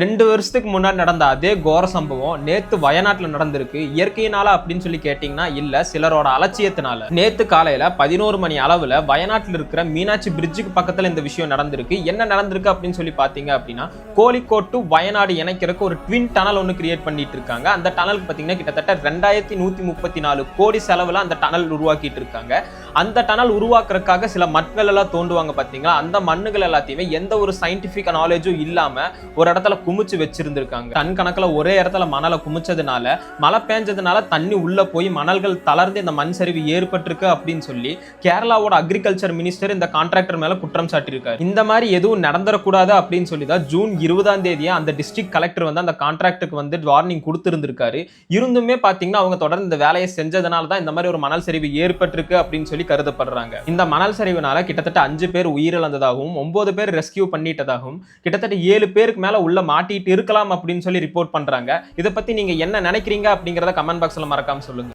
2 வருஷத்துக்கு முன்னாடி நடந்த அதே கோர சம்பவம் நேத்து வயநாட்டுல நடந்திருக்கு. இயற்கையினால அப்படின்னு சொல்லி கேட்டீங்கன்னா இல்ல, சிலரோட அலட்சியத்தினால. நேத்து காலையில 11 மணி அளவுல வயநாட்டில் இருக்கிற மீனாட்சி பிரிட்ஜுக்கு பக்கத்துல இந்த விஷயம் நடந்திருக்கு. என்ன நடந்திருக்கு அப்படின்னு சொல்லி பாத்தீங்க அப்படின்னா, கோழிக்கோட் டு வயநாடு இணைக்கிறதுக்கு ஒரு ட்வின் டனல் ஒன்னு கிரியேட் பண்ணிட்டு இருக்காங்க. அந்த டனலுக்கு பாத்தீங்கன்னா கிட்டத்தட்ட 2134 கோடி செலவுல அந்த டனல் உருவாக்கிட்டு இருக்காங்க. அந்த டனல் உருவாக்குறதுக்காக சில மண்கள் எல்லாம் தோண்டுவாங்க பாத்தீங்களா, அந்த மண்ணுகள் எல்லாத்தையுமே எந்த ஒரு சயின்டிபிக் நாலேஜும் இல்லாம ஒரு இடத்துல குமிச்சு வச்சிருந்திருக்காங்க. டன் கணக்குல ஒரே இடத்துல மணலை குமிச்சதுனால, மழை பெஞ்சதுனால தண்ணி உள்ள போய் மணல்கள் தளர்ந்து இந்த மண் சரிவு ஏற்பட்டிருக்கு அப்படின்னு சொல்லி கேரளாவோட அக்ரிகல்ச்சர் மினிஸ்டர் இந்த கான்ட்ராக்டர் மேல குற்றம் சாட்டியிருக்காரு. இந்த மாதிரி எதுவும் நடந்துடக்கூடாது அப்படின்னு சொல்லி தான் ஜூன் 20ஆம் தேதியே அந்த டிஸ்ட்ரிக்ட் கலெக்டர் வந்து அந்த கான்ட்ராக்டருக்கு வந்து வார்னிங் கொடுத்திருந்திருக்காரு. இருந்துமே பாத்தீங்கன்னா அவங்க தொடர்ந்து இந்த வேலையை செஞ்சதுனால தான் இந்த மாதிரி ஒரு மணல் சரிவு ஏற்பட்டிருக்கு அப்படின்னு சொல்லி கருதப்படுறாங்க. இந்த மணல் சரிவுனால கிட்டத்தட்ட 5 பேர் உயிரிழந்ததாகவும் 9 பேர் ரெஸ்கியூ பண்ணிட்டதாகவும் கிட்டத்தட்ட 7 பேருக்கு மேல உள்ள மாட்டிட்டு இருக்கலாம் அப்படின்னு சொல்லி ரிப்போர்ட் பண்றாங்க. இதை பத்தி நீங்க என்ன நினைக்கிறீங்க அப்படிங்கறத கமெண்ட் பாக்ஸ்ல மறக்காம சொல்லுங்க.